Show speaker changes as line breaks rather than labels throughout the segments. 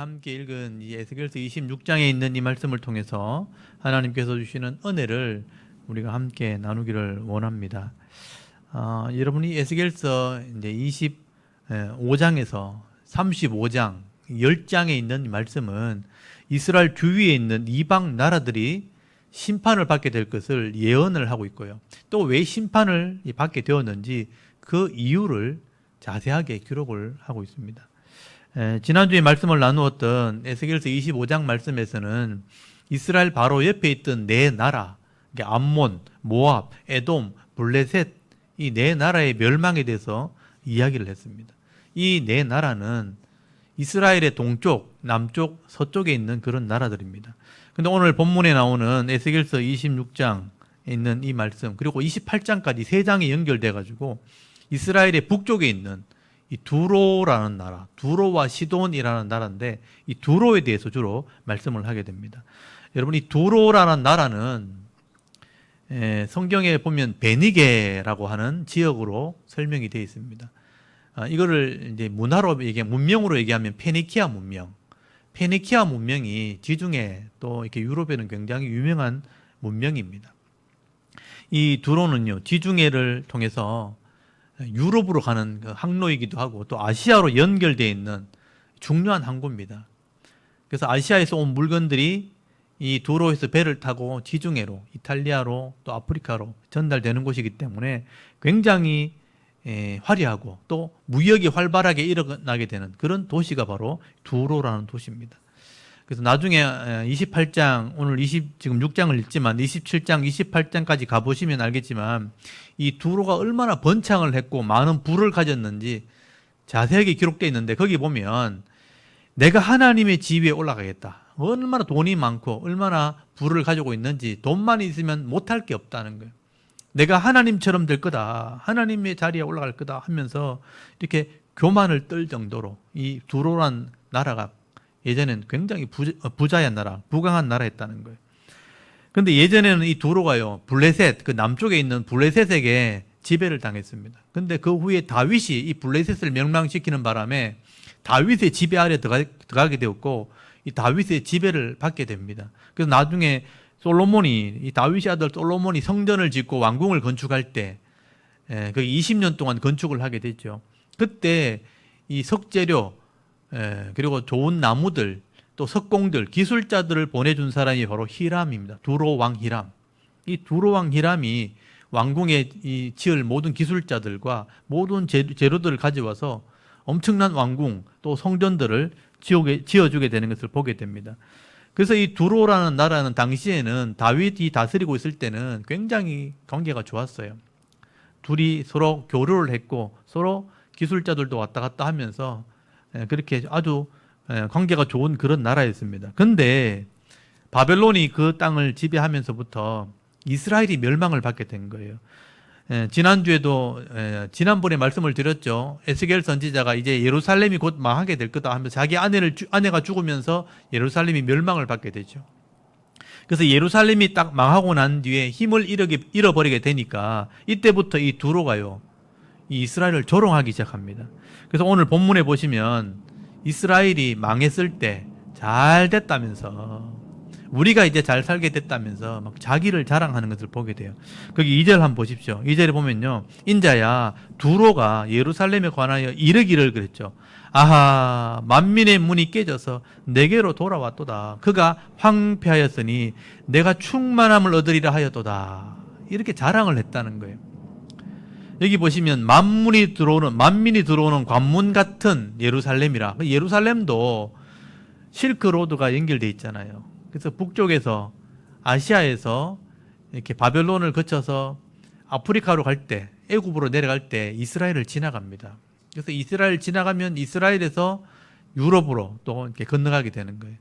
함께 읽은 이 에스겔서 26장에 있는 이 말씀을 통해서 하나님께서 주시는 은혜를 우리가 함께 나누기를 원합니다. 여러분이 에스겔서 이제 25장에서 35장 10장에 있는 이 말씀은 이스라엘 주위에 있는 이방 나라들이 심판을 받게 될 것을 예언을 하고 있고요. 또 왜 심판을 받게 되었는지 그 이유를 자세하게 기록을 하고 있습니다. 지난주에 말씀을 나누었던 에스겔서 25장 말씀에서는 이스라엘 바로 옆에 있던 네 나라, 암몬, 모압, 에돔, 블레셋 이 네 나라의 멸망에 대해서 이야기를 했습니다. 이 네 나라는 이스라엘의 동쪽, 남쪽, 서쪽에 있는 그런 나라들입니다. 근데 오늘 본문에 나오는 에스겔서 26장에 있는 이 말씀, 그리고 28장까지 세 장이 연결돼 가지고 이스라엘의 북쪽에 있는 이 두로라는 나라, 두로와 시돈이라는 나라인데 이 두로에 대해서 주로 말씀을 하게 됩니다. 여러분, 이 두로라는 나라는 성경에 보면 베니게라고 하는 지역으로 설명이 되어 있습니다. 이거를 이제 문명으로 얘기하면 페니키아 문명. 페니키아 문명이 지중해 또 이렇게 유럽에는 굉장히 유명한 문명입니다. 이 두로는요, 지중해를 통해서 유럽으로 가는 그 항로이기도 하고 또 아시아로 연결되어 있는 중요한 항구입니다. 그래서 아시아에서 온 물건들이 이 두로에서 배를 타고 지중해로, 이탈리아로 또 아프리카로 전달되는 곳이기 때문에 굉장히 화려하고 또 무역이 활발하게 일어나게 되는 그런 도시가 바로 두로라는 도시입니다. 그래서 나중에 28장, 오늘 지금 6장을 읽지만 27장, 28장까지 가보시면 알겠지만 이 두로가 얼마나 번창을 했고 많은 부를 가졌는지 자세하게 기록되어 있는데 거기 보면 내가 하나님의 지위에 올라가겠다. 얼마나 돈이 많고 얼마나 부를 가지고 있는지 돈만 있으면 못할 게 없다는 거예요. 내가 하나님처럼 될 거다. 하나님의 자리에 올라갈 거다 하면서 이렇게 교만을 떨 정도로 이 두로란 나라가 예전에는 굉장히 부자한 나라, 부강한 나라였다는 거예요. 근데 예전에는 이 두로가요, 블레셋, 그 남쪽에 있는 블레셋에게 지배를 당했습니다. 근데 그 후에 다윗이 이 블레셋을 멸망시키는 바람에 다윗의 지배 아래 들어가게 되었고 이 다윗의 지배를 받게 됩니다. 그래서 나중에 이 다윗의 아들 솔로몬이 성전을 짓고 왕궁을 건축할 때, 그 20년 동안 건축을 하게 됐죠. 그때 이 석재료, 그리고 좋은 나무들, 또 석공들, 기술자들을 보내준 사람이 바로 히람입니다. 두로 왕 히람. 이 두로 왕 히람이 왕궁에 지을 모든 기술자들과 모든 재료들을 가져와서 엄청난 왕궁, 또 성전들을 지어주게 되는 것을 보게 됩니다. 그래서 이 두로라는 나라는 당시에는 다윗이 다스리고 있을 때는 굉장히 관계가 좋았어요. 둘이 서로 교류를 했고 서로 기술자들도 왔다 갔다 하면서 그렇게 아주 관계가 좋은 그런 나라였습니다. 근데 바벨론이 그 땅을 지배하면서부터 이스라엘이 멸망을 받게 된 거예요. 지난번에 말씀을 드렸죠. 에스겔 선지자가 이제 예루살렘이 곧 망하게 될 거다 하면서 자기 아내가 죽으면서 예루살렘이 멸망을 받게 되죠. 그래서 예루살렘이 딱 망하고 난 뒤에 힘을 잃어버리게 되니까 이때부터 이 두로가요, 이 이스라엘을 조롱하기 시작합니다. 그래서 오늘 본문에 보시면 이스라엘이 망했을 때 잘 됐다면서, 우리가 이제 잘 살게 됐다면서 막 자기를 자랑하는 것을 보게 돼요. 거기 2절 한번 보십시오. 2절에 보면요, 인자야 두로가 예루살렘에 관하여 이르기를 그랬죠. 아하, 만민의 문이 깨져서 내게로 돌아왔도다. 그가 황폐하였으니 내가 충만함을 얻으리라 하였도다. 이렇게 자랑을 했다는 거예요. 여기 보시면 만민이 들어오는 관문 같은 예루살렘이라. 예루살렘도 실크로드가 연결되어 있잖아요. 그래서 북쪽에서 아시아에서 이렇게 바벨론을 거쳐서 아프리카로 갈 때, 애굽으로 내려갈 때 이스라엘을 지나갑니다. 그래서 이스라엘 지나가면 이스라엘에서 유럽으로 또 이렇게 건너가게 되는 거예요.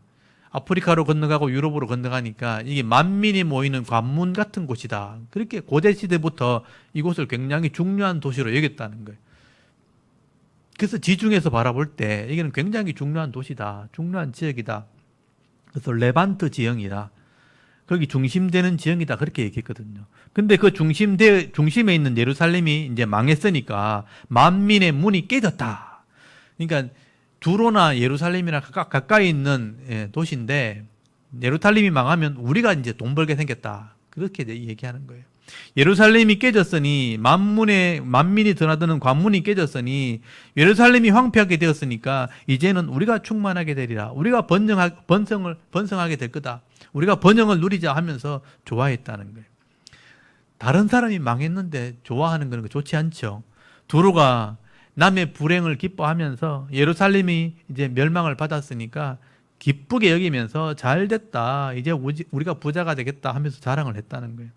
아프리카로 건너가고 유럽으로 건너가니까 이게 만민이 모이는 관문 같은 곳이다. 그렇게 고대 시대부터 이곳을 굉장히 중요한 도시로 여겼다는 거예요. 그래서 지중해에서 바라볼 때 이게는 굉장히 중요한 도시다, 중요한 지역이다. 그래서 레반트 지형이다, 거기 중심되는 지형이다, 그렇게 얘기했거든요. 근데 그 중심에 있는 예루살렘이 이제 망했으니까 만민의 문이 깨졌다. 그러니까 두로나 예루살렘이랑 가까이 있는 도시인데 예루살렘이 망하면 우리가 이제 돈 벌게 생겼다. 그렇게 얘기하는 거예요. 예루살렘이 깨졌으니 만민이 드나드는 관문이 깨졌으니 예루살렘이 황폐하게 되었으니까 이제는 우리가 충만하게 되리라. 우리가 번성하게 될 거다. 우리가 번영을 누리자 하면서 좋아했다는 거예요. 다른 사람이 망했는데 좋아하는 건 좋지 않죠. 두로가 남의 불행을 기뻐하면서 예루살렘이 이제 멸망을 받았으니까 기쁘게 여기면서 잘 됐다. 이제 우리가 부자가 되겠다 하면서 자랑을 했다는 거예요.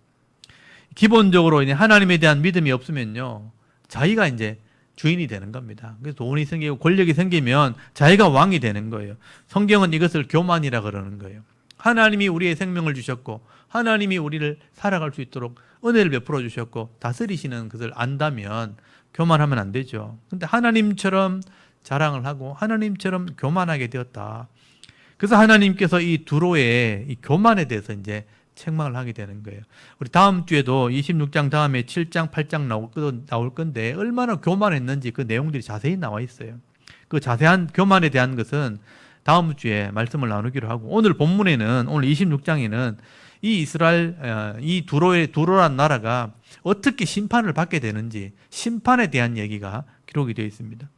기본적으로 이제 하나님에 대한 믿음이 없으면요, 자기가 이제 주인이 되는 겁니다. 그래서 돈이 생기고 권력이 생기면 자기가 왕이 되는 거예요. 성경은 이것을 교만이라 그러는 거예요. 하나님이 우리의 생명을 주셨고 하나님이 우리를 살아갈 수 있도록 은혜를 베풀어 주셨고 다스리시는 것을 안다면 교만하면 안 되죠. 근데 하나님처럼 자랑을 하고 하나님처럼 교만하게 되었다. 그래서 하나님께서 이 두로의 이 교만에 대해서 이제 책망을 하게 되는 거예요. 우리 다음 주에도 26장 다음에 7장, 8장 나올 건데 얼마나 교만했는지 그 내용들이 자세히 나와 있어요. 그 자세한 교만에 대한 것은 다음 주에 말씀을 나누기로 하고, 오늘 본문에는, 오늘 26장에는 이 이 두로란 나라가 어떻게 심판을 받게 되는지 심판에 대한 얘기가 기록이 되어 있습니다.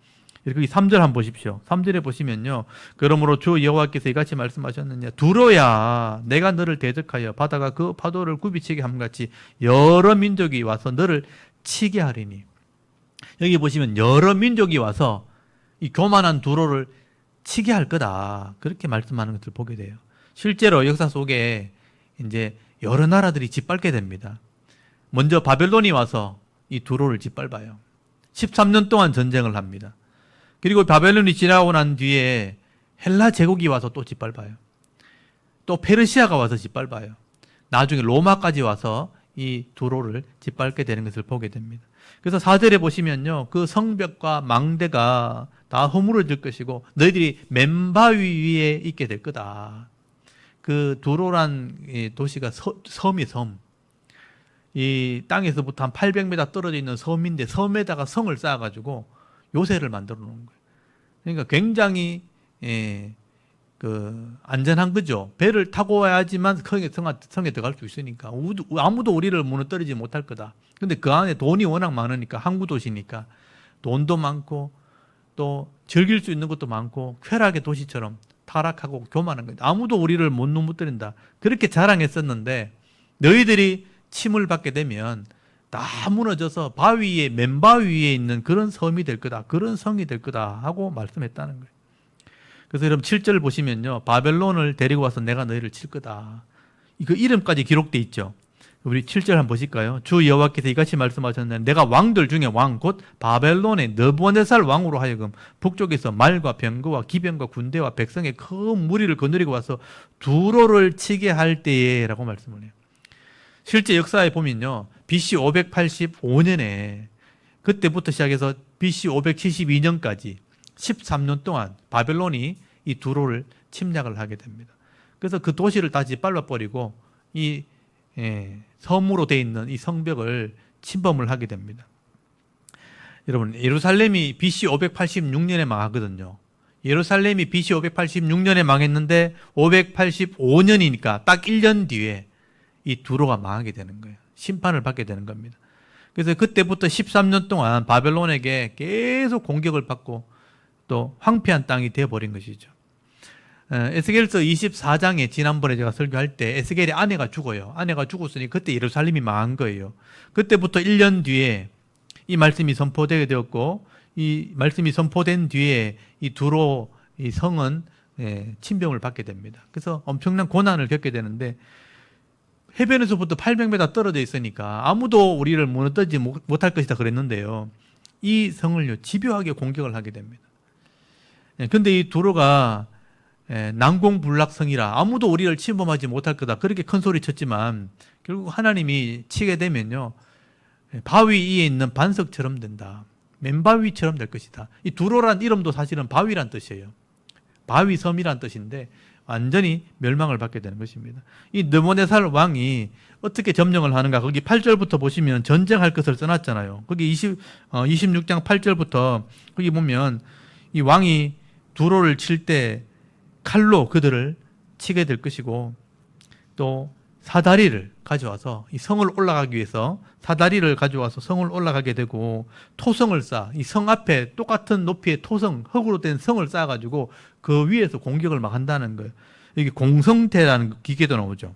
여기 3절 한번 보십시오. 3절에 보시면요, 그러므로 주 여호와께서 이같이 말씀하셨느냐, 두로야 내가 너를 대적하여 바다가 그 파도를 굽이치게 함같이 여러 민족이 와서 너를 치게 하리니. 여기 보시면 여러 민족이 와서 이 교만한 두로를 치게 할 거다, 그렇게 말씀하는 것을 보게 돼요. 실제로 역사 속에 이제 여러 나라들이 짓밟게 됩니다. 먼저 바벨론이 와서 이 두로를 짓밟아요. 13년 동안 전쟁을 합니다. 그리고 바벨론이 지나고 난 뒤에 헬라 제국이 와서 또 짓밟아요. 또 페르시아가 와서 짓밟아요. 나중에 로마까지 와서 이 두로를 짓밟게 되는 것을 보게 됩니다. 그래서 4절에 보시면요, 그 성벽과 망대가 다 허물어질 것이고 너희들이 맨바위 위에 있게 될 거다. 그 두로란 도시가 섬이 섬. 이 땅에서부터 한 800m 떨어져 있는 섬인데 섬에다가 성을 쌓아가지고 요새를 만들어 놓은 거예요. 그러니까 굉장히 안전한 거죠. 배를 타고 와야지만 성에 들어갈 수 있으니까 아무도 우리를 무너뜨리지 못할 거다. 근데 그 안에 돈이 워낙 많으니까, 항구 도시니까 돈도 많고 또 즐길 수 있는 것도 많고 쾌락의 도시처럼 타락하고 교만한 거예요. 아무도 우리를 못 무너뜨린다, 그렇게 자랑했었는데 너희들이 침을 받게 되면 다 무너져서 맨바위 위에 있는 그런 섬이 될 거다, 그런 성이 될 거다 하고 말씀했다는 거예요. 그래서 여러분 7절 보시면요, 바벨론을 데리고 와서 내가 너희를 칠 거다, 그 이름까지 기록되어 있죠. 우리 7절 한번 보실까요? 주 여호와께서 이같이 말씀하셨는데 내가 왕들 중에 왕 곧 바벨론의 느부갓네살 왕으로 하여금 북쪽에서 말과 병거와 기병과 군대와 백성의 큰 무리를 거느리고 와서 두로를 치게 할 때에 라고 말씀을 해요. 실제 역사에 보면요, BC 585년에 그때부터 시작해서 BC 572년까지 13년 동안 바벨론이 이 두로를 침략을 하게 됩니다. 그래서 그 도시를 다시 밟아버리고 이 섬으로 되어 있는 이 성벽을 침범을 하게 됩니다. 여러분, 예루살렘이 BC 586년에 망하거든요. 예루살렘이 BC 586년에 망했는데 585년이니까 딱 1년 뒤에 이 두로가 망하게 되는 거예요. 심판을 받게 되는 겁니다. 그래서 그때부터 13년 동안 바벨론에게 계속 공격을 받고 또 황폐한 땅이 되어버린 것이죠. 에스겔서 24장에 지난번에 제가 설교할 때 에스겔의 아내가 죽어요. 아내가 죽었으니 그때 예루살렘이 망한 거예요. 그때부터 1년 뒤에 이 말씀이 선포되게 되었고, 이 말씀이 선포된 뒤에 이 두로 이 성은 침병을 받게 됩니다. 그래서 엄청난 고난을 겪게 되는데, 해변에서부터 800m 떨어져 있으니까 아무도 우리를 무너뜨리지 못할 것이다 그랬는데요, 이 성을요 집요하게 공격을 하게 됩니다. 근데 이 두로가 난공불락성이라 아무도 우리를 침범하지 못할 거다, 그렇게 큰 소리 쳤지만 결국 하나님이 치게 되면요, 바위 위에 있는 반석처럼 된다, 맨바위처럼 될 것이다. 이 두로란 이름도 사실은 바위란 뜻이에요. 바위섬이란 뜻인데 완전히 멸망을 받게 되는 것입니다. 이 느부갓네살 왕이 어떻게 점령을 하는가, 거기 8절부터 보시면 전쟁할 것을 써놨잖아요. 거기 26장 8절부터 거기 보면 이 왕이 두로를 칠 때 칼로 그들을 치게 될 것이고, 또 사다리를 가져와서 이 성을 올라가기 위해서 사다리를 가져와서 성을 올라가게 되고, 토성을 이 성 앞에 똑같은 높이의 토성, 흙으로 된 성을 쌓아가지고 그 위에서 공격을 막 한다는 거예요. 이게 공성태라는 기계도 나오죠.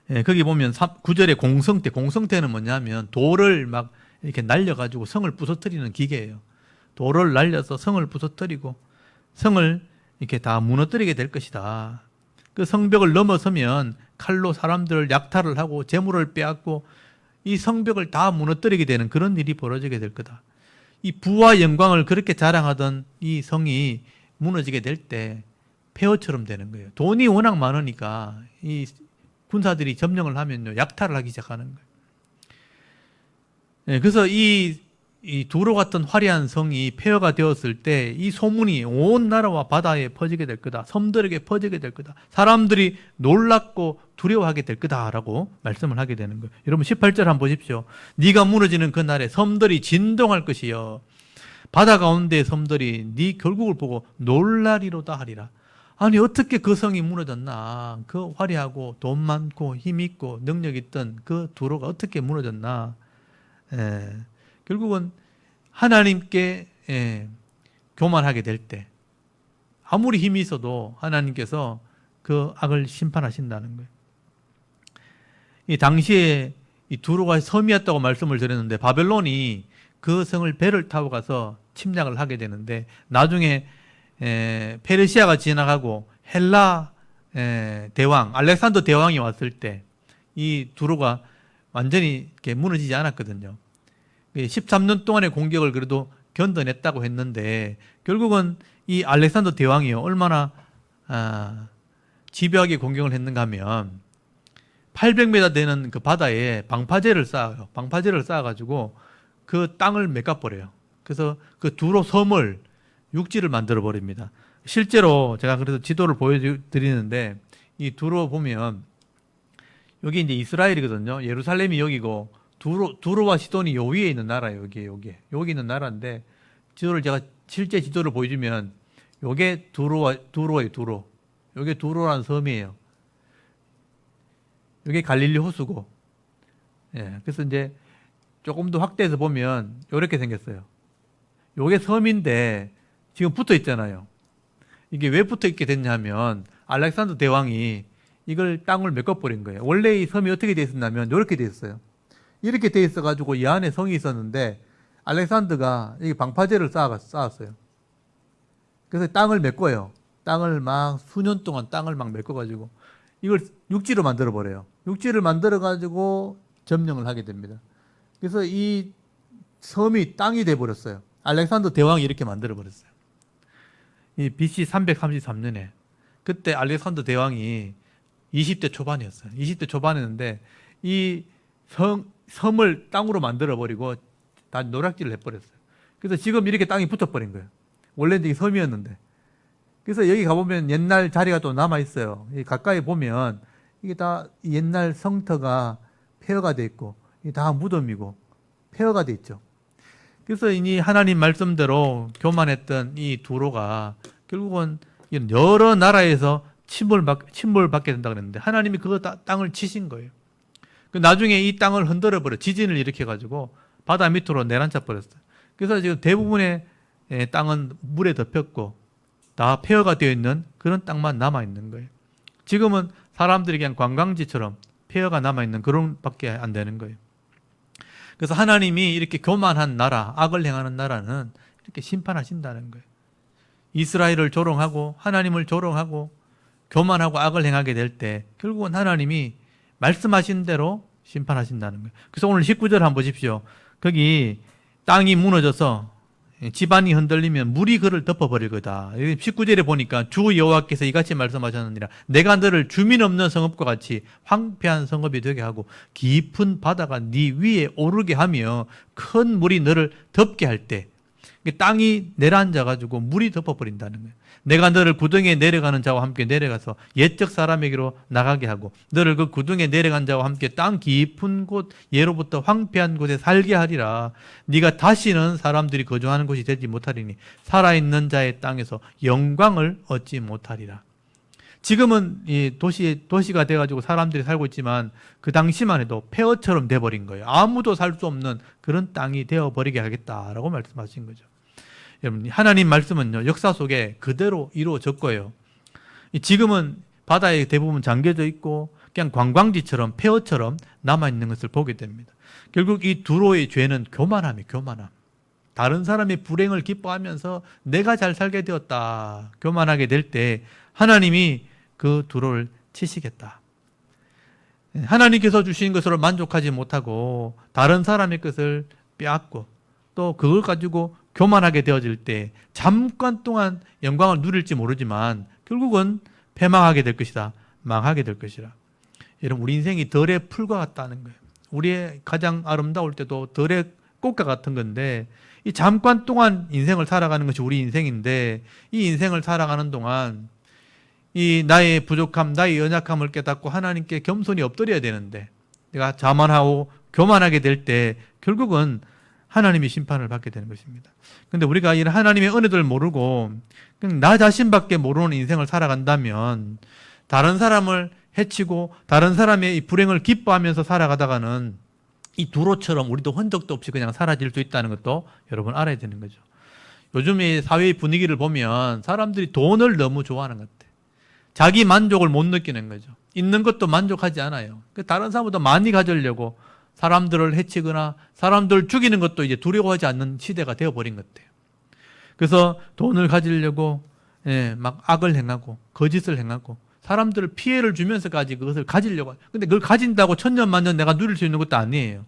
예, 거기 보면 9절에 공성태, 공성태는 뭐냐면 돌을 막 이렇게 날려가지고 성을 부서뜨리는 기계예요. 돌을 날려서 성을 부서뜨리고 성을 이렇게 다 무너뜨리게 될 것이다. 그 성벽을 넘어서면 칼로 사람들을 약탈을 하고 재물을 빼앗고 이 성벽을 다 무너뜨리게 되는 그런 일이 벌어지게 될 거다. 이 부와 영광을 그렇게 자랑하던 이 성이 무너지게 될 때 폐허처럼 되는 거예요. 돈이 워낙 많으니까 이 군사들이 점령을 하면요, 약탈을 하기 시작하는 거예요. 네, 그래서 이 두로 같은 화려한 성이 폐허가 되었을 때 이 소문이 온 나라와 바다에 퍼지게 될 거다. 섬들에게 퍼지게 될 거다. 사람들이 놀랍고 두려워하게 될 거다라고 말씀을 하게 되는 거예요. 여러분 18절 한번 보십시오. 네가 무너지는 그날에 섬들이 진동할 것이요 바다 가운데 섬들이 네 결국을 보고 놀라리로다 하리라. 아니 어떻게 그 성이 무너졌나? 그 화려하고 돈 많고 힘 있고 능력 있던 그 두로가 어떻게 무너졌나? 결국은 하나님께 교만하게 될 때 아무리 힘이 있어도 하나님께서 그 악을 심판하신다는 거예요. 이 당시에 이 두로가 섬이었다고 말씀을 드렸는데 바벨론이 그 성을 배를 타고 가서 침략을 하게 되는데 나중에 페르시아가 지나가고 헬라 대왕 알렉산더 대왕이 왔을 때 이 두로가 완전히 이렇게 무너지지 않았거든요. 13년 동안의 공격을 그래도 견뎌냈다고 했는데 결국은 이 알렉산더 대왕이요 얼마나 집요하게 공격을 했는가 하면 800m 되는 그 바다에 방파제를 쌓아요. 방파제를 쌓아가지고 그 땅을 메꿔버려요. 그래서 그 두로 섬을 육지를 만들어 버립니다. 실제로 제가 그래서 지도를 보여드리는데 이 두로 보면 여기 이제 이스라엘이거든요. 예루살렘이 여기고 두로와 시돈이 요 위에 있는 나라예요. 여기 있는 나라인데 지도를 제가 실제 지도를 보여주면 요게 두로예요. 두로. 요게 두로라는 섬이에요. 요게 갈릴리 호수고. 예. 그래서 이제 조금 더 확대해서 보면 요렇게 생겼어요. 요게 섬인데 지금 붙어 있잖아요. 이게 왜 붙어 있게 됐냐면 알렉산더 대왕이 이걸 땅을 메꿔버린 거예요. 원래 이 섬이 어떻게 돼 있었냐면 이렇게 돼 있어요. 이렇게 돼 있어가지고 이 안에 성이 있었는데 알렉산더가 이 방파제를 쌓았어요. 그래서 땅을 메꿔요. 땅을 막 수년 동안 땅을 막 메꿔가지고 이걸 육지로 만들어 버려요. 육지를 만들어 가지고 점령을 하게 됩니다. 그래서 이 섬이 땅이 돼 버렸어요. 알렉산더 대왕이 이렇게 만들어 버렸어요. 이 BC 333년에 그때 알렉산더 대왕이 20대 초반이었어요. 20대 초반이었는데 이 섬을 땅으로 만들어 버리고 다 노략질을 해버렸어요. 그래서 지금 이렇게 땅이 붙어버린 거예요. 원래는 이게 섬이었는데. 그래서 여기 가보면 옛날 자리가 또 남아있어요. 가까이 보면 이게 다 옛날 성터가 폐허가 돼 있고 이게 다 무덤이고 폐허가 돼 있죠. 그래서 이 하나님 말씀대로 교만했던 이 두로가 결국은 여러 나라에서 침몰받게 된다 그랬는데 하나님이 그 땅을 치신 거예요. 나중에 이 땅을 흔들어 버려 지진을 일으켜 가지고 바다 밑으로 내려앉아 버렸어요. 그래서 지금 대부분의 땅은 물에 덮였고 다 폐허가 되어 있는 그런 땅만 남아 있는 거예요. 지금은 사람들이 그냥 관광지처럼 폐허가 남아 있는 그런 밖에 안 되는 거예요. 그래서 하나님이 이렇게 교만한 나라, 악을 행하는 나라는 이렇게 심판하신다는 거예요. 이스라엘을 조롱하고 하나님을 조롱하고 교만하고 악을 행하게 될 때 결국은 하나님이 말씀하신 대로 심판하신다는 거예요. 그래서 오늘 19절 한번 보십시오. 거기 땅이 무너져서 집안이 흔들리면 물이 그를 덮어버릴 거다. 19절에 보니까 주 여호와께서 이같이 말씀하셨느니라. 내가 너를 주민 없는 성읍과 같이 황폐한 성읍이 되게 하고 깊은 바다가 네 위에 오르게 하며 큰 물이 너를 덮게 할 때 땅이 내려앉아가지고 물이 덮어버린다는 거예요. 내가 너를 구덩이에 내려가는 자와 함께 내려가서 옛적 사람에게로 나가게 하고 너를 그 구덩이에 내려간 자와 함께 땅 깊은 곳 예로부터 황폐한 곳에 살게 하리라. 네가 다시는 사람들이 거주하는 곳이 되지 못하리니 살아있는 자의 땅에서 영광을 얻지 못하리라. 지금은 이 도시가 돼가지고 사람들이 살고 있지만 그 당시만 해도 폐허처럼 돼버린 거예요. 아무도 살 수 없는 그런 땅이 되어버리게 하겠다라고 말씀하신 거죠. 여러분, 하나님 말씀은요, 역사 속에 그대로 이루어졌고요. 지금은 바다에 대부분 잠겨져 있고 그냥 관광지처럼 폐허처럼 남아있는 것을 보게 됩니다. 결국 이 두로의 죄는 교만함이에요. 교만함. 다른 사람의 불행을 기뻐하면서 내가 잘 살게 되었다. 교만하게 될 때 하나님이 그 두로를 치시겠다. 하나님께서 주신 것으로 만족하지 못하고 다른 사람의 것을 빼앗고 또 그걸 가지고 교만하게 되어질 때 잠깐 동안 영광을 누릴지 모르지만 결국은 패망하게 될 것이다. 망하게 될 것이라. 여러분, 우리 인생이 덜의 풀과 같다는 거예요. 우리의 가장 아름다울 때도 덜의 꽃과 같은 건데 이 잠깐 동안 인생을 살아가는 것이 우리 인생인데 이 인생을 살아가는 동안 이 나의 부족함, 나의 연약함을 깨닫고 하나님께 겸손히 엎드려야 되는데 내가 자만하고 교만하게 될 때 결국은 하나님이 심판을 받게 되는 것입니다. 그런데 우리가 이 하나님의 은혜를 모르고 그냥 나 자신밖에 모르는 인생을 살아간다면 다른 사람을 해치고 다른 사람의 이 불행을 기뻐하면서 살아가다가는 이 두로처럼 우리도 흔적도 없이 그냥 사라질 수 있다는 것도 여러분 알아야 되는 거죠. 요즘 이 사회의 분위기를 보면 사람들이 돈을 너무 좋아하는 것 같아요. 자기 만족을 못 느끼는 거죠. 있는 것도 만족하지 않아요. 다른 사람보다 많이 가지려고 사람들을 해치거나 사람들을 죽이는 것도 이제 두려워하지 않는 시대가 되어버린 것 같아요. 그래서 돈을 가지려고 막 악을 행하고 거짓을 행하고 사람들을 피해를 주면서까지 그것을 가지려고. 근데 그걸 가진다고 천년만년 내가 누릴 수 있는 것도 아니에요.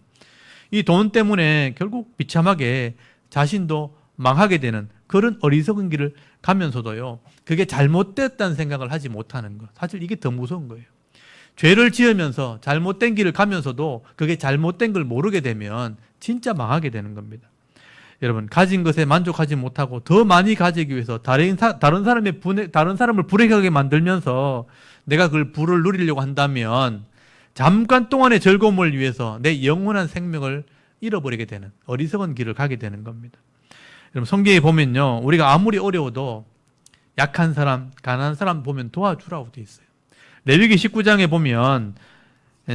이 돈 때문에 결국 비참하게 자신도 망하게 되는 그런 어리석은 길을 가면서도요, 그게 잘못됐다는 생각을 하지 못하는 것. 사실 이게 더 무서운 거예요. 죄를 지으면서 잘못된 길을 가면서도 그게 잘못된 걸 모르게 되면 진짜 망하게 되는 겁니다. 여러분, 가진 것에 만족하지 못하고 더 많이 가지기 위해서 다른 사람을 불행하게 만들면서 내가 그걸 부를 누리려고 한다면 잠깐 동안의 즐거움을 위해서 내 영원한 생명을 잃어버리게 되는 어리석은 길을 가게 되는 겁니다. 여러분, 성경에 보면요, 우리가 아무리 어려워도 약한 사람, 가난한 사람 보면 도와주라고 돼 있어요. 레위기 19장에 보면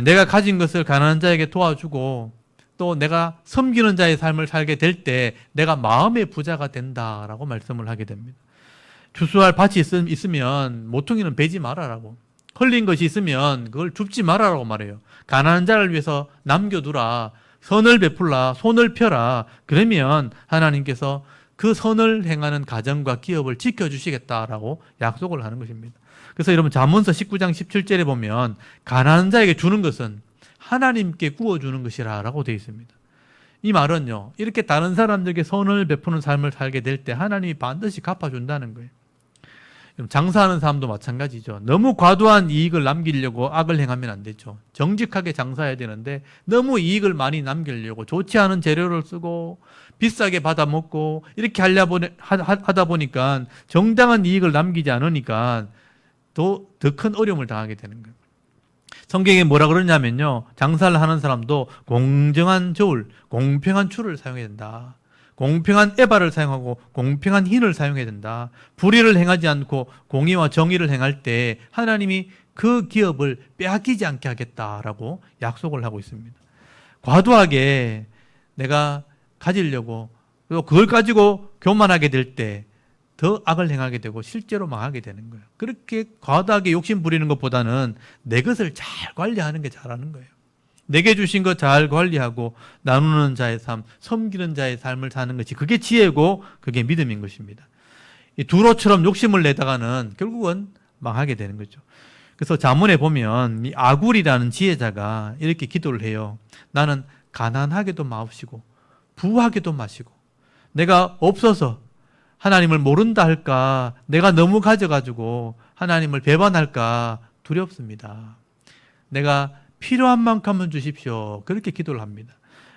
내가 가진 것을 가난한 자에게 도와주고 또 내가 섬기는 자의 삶을 살게 될 때 내가 마음의 부자가 된다라고 말씀을 하게 됩니다. 추수할 밭이 있으면 모퉁이는 베지 말아라고, 흘린 것이 있으면 그걸 줍지 말아라고 말해요. 가난한 자를 위해서 남겨두라, 선을 베풀라, 손을 펴라. 그러면 하나님께서 그 선을 행하는 가정과 기업을 지켜주시겠다라고 약속을 하는 것입니다. 그래서 여러분, 잠언서 19장 17절에 보면 가난한 자에게 주는 것은 하나님께 구워주는 것이라고 되어 있습니다. 이 말은요, 이렇게 다른 사람들에게 선을 베푸는 삶을 살게 될 때 하나님이 반드시 갚아준다는 거예요. 장사하는 사람도 마찬가지죠. 너무 과도한 이익을 남기려고 악을 행하면 안 되죠. 정직하게 장사해야 되는데 너무 이익을 많이 남기려고 좋지 않은 재료를 쓰고 비싸게 받아먹고 이렇게 하다 보니까 정당한 이익을 남기지 않으니까 더 큰 어려움을 당하게 되는 거예요. 성경에 뭐라 그러냐면요, 장사를 하는 사람도 공정한 저울, 공평한 추를 사용해야 된다. 공평한 에바를 사용하고 공평한 흰을 사용해야 된다. 불의를 행하지 않고 공의와 정의를 행할 때 하나님이 그 기업을 빼앗기지 않게 하겠다라고 약속을 하고 있습니다. 과도하게 내가 가지려고 그리고 그걸 가지고 교만하게 될 때 더 악을 행하게 되고 실제로 망하게 되는 거예요. 그렇게 과도하게 욕심 부리는 것보다는 내 것을 잘 관리하는 게 잘하는 거예요. 내게 주신 것 잘 관리하고 나누는 자의 삶, 섬기는 자의 삶을 사는 것이 그게 지혜고 그게 믿음인 것입니다. 이 두로처럼 욕심을 내다가는 결국은 망하게 되는 거죠. 그래서 잠언에 보면 이 아굴이라는 지혜자가 이렇게 기도를 해요. 나는 가난하게도 마시고 부하게도 마시고 내가 없어서 하나님을 모른다 할까, 내가 너무 가져가지고 하나님을 배반할까 두렵습니다. 내가 필요한 만큼은 주십시오. 그렇게 기도를 합니다.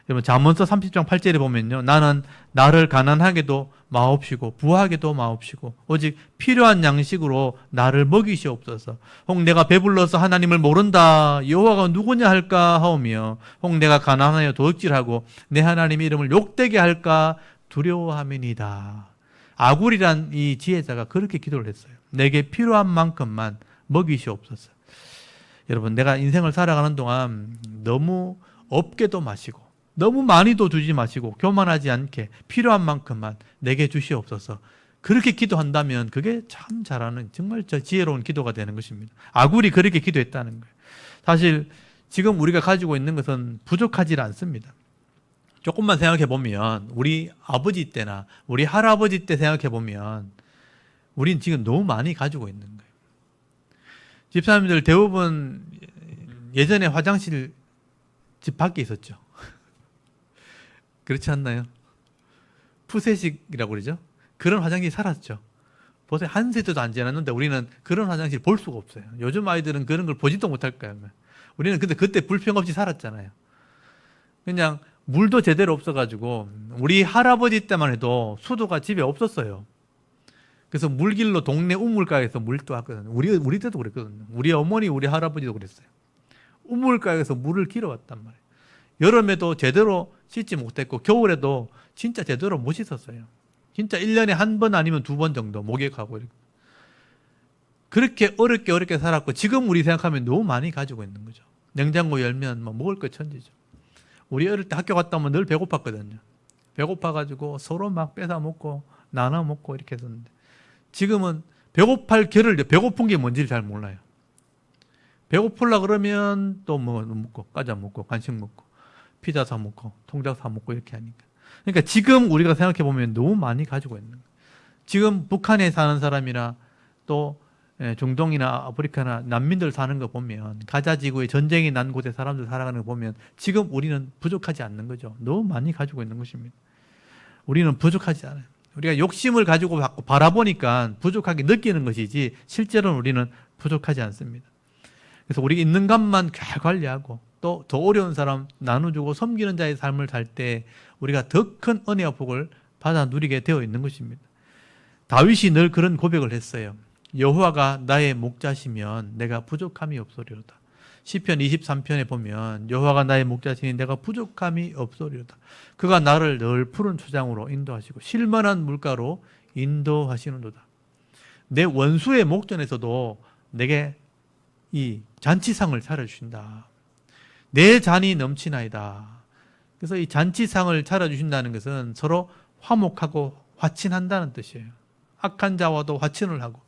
여러분 잠언서 30장 8절에 보면요. 나는 나를 가난하게도 마옵시고 부하게도 마옵시고 오직 필요한 양식으로 나를 먹이시옵소서. 혹 내가 배불러서 하나님을 모른다 여호와가 누구냐 할까 하오며 혹 내가 가난하여 도둑질하고 내 하나님 이름을 욕되게 할까 두려워함이니이다. 아굴이란 이 지혜자가 그렇게 기도를 했어요. 내게 필요한 만큼만 먹이시옵소서. 여러분 내가 인생을 살아가는 동안 너무 없게도 마시고 너무 많이도 주지 마시고 교만하지 않게 필요한 만큼만 내게 주시옵소서. 그렇게 기도한다면 그게 참 잘하는 정말 지혜로운 기도가 되는 것입니다. 아굴이 그렇게 기도했다는 거예요. 사실 지금 우리가 가지고 있는 것은 부족하지 않습니다. 조금만 생각해 보면 우리 아버지 때나 우리 할아버지 때 생각해 보면 우린 지금 너무 많이 가지고 있는 거예요. 집사님들 대부분 예전에 화장실 집 밖에 있었죠. 그렇지 않나요? 푸세식이라고 그러죠. 그런 화장실이 살았죠. 보세요. 한 세대도 안 지났는데 우리는 그런 화장실 볼 수가 없어요. 요즘 아이들은 그런 걸 보지도 못할 거예요. 우리는 근데 그때 불평 없이 살았잖아요. 그냥 물도 제대로 없어가지고 우리 할아버지 때만 해도 수도가 집에 없었어요. 그래서 물길로 동네 우물가에서 물도 왔거든요. 우리 때도 그랬거든요. 우리 어머니, 우리 할아버지도 그랬어요. 우물가에서 물을 길어왔단 말이에요. 여름에도 제대로 씻지 못했고 겨울에도 진짜 제대로 못 씻었어요. 진짜 1년에 한 번 아니면 2번 정도 목욕하고 이렇게. 그렇게 어렵게 살았고 지금 우리 생각하면 너무 많이 가지고 있는 거죠. 냉장고 열면 뭐 먹을 거 천지죠. 우리 어릴 때 학교 갔다 오면 늘 배고팠거든요. 배고파가지고 서로 막 뺏어 먹고 나눠 먹고 이렇게 했었는데 지금은 배고플 겨를 배고픈 게 뭔지를 잘 몰라요. 배고플라 그러면 또 뭐 먹고 과자 먹고 간식 먹고 피자 사 먹고 통닭 사 먹고 이렇게 하니까. 그러니까 지금 우리가 생각해 보면 너무 많이 가지고 있는 거예요. 지금 북한에 사는 사람이나 또 중동이나 아프리카나 난민들 사는 거 보면 가자 지구에 전쟁이 난 곳에 사람들 살아가는 거 보면 지금 우리는 부족하지 않는 거죠. 너무 많이 가지고 있는 것입니다. 우리는 부족하지 않아요. 우리가 욕심을 가지고 바라보니까 부족하게 느끼는 것이지 실제로는 우리는 부족하지 않습니다. 그래서 우리 있는 것만 잘 관리하고 또 더 어려운 사람 나눠주고 섬기는 자의 삶을 살 때 우리가 더 큰 은혜와 복을 받아 누리게 되어 있는 것입니다. 다윗이 늘 그런 고백을 했어요. 여호와가 나의 목자시면 내가 부족함이 없으리로다. 시편 23편에 보면 여호와가 나의 목자시니 내가 부족함이 없으리로다. 그가 나를 늘 푸른 초장으로 인도하시고 실만한 물가로 인도하시는도다. 내 원수의 목전에서도 내게 이 잔치상을 차려주신다. 내 잔이 넘치나이다. 그래서 이 잔치상을 차려주신다는 것은 서로 화목하고 화친한다는 뜻이에요. 악한 자와도 화친을 하고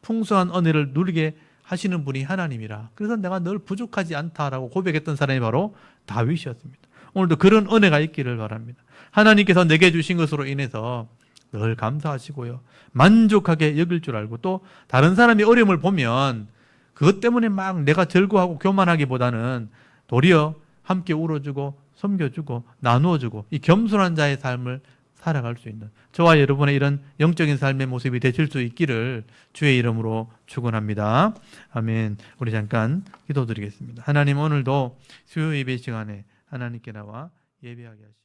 풍성한 은혜를 누리게 하시는 분이 하나님이라. 그래서 내가 늘 부족하지 않다라고 고백했던 사람이 바로 다윗이었습니다. 오늘도 그런 은혜가 있기를 바랍니다. 하나님께서 내게 주신 것으로 인해서 늘 감사하시고요. 만족하게 여길 줄 알고 또 다른 사람이 어려움을 보면 그것 때문에 막 내가 절구하고 교만하기보다는 도리어 함께 울어주고 섬겨주고 나누어주고 이 겸손한 자의 삶을 살아갈 수 있는 저와 여러분의 이런 영적인 삶의 모습이 되실 수 있기를 주의 이름으로 축원합니다. 아멘. 우리 잠깐 기도드리겠습니다. 하나님 오늘도 수요 예배 시간에 하나님께 나와 예배하게 하시옵소서.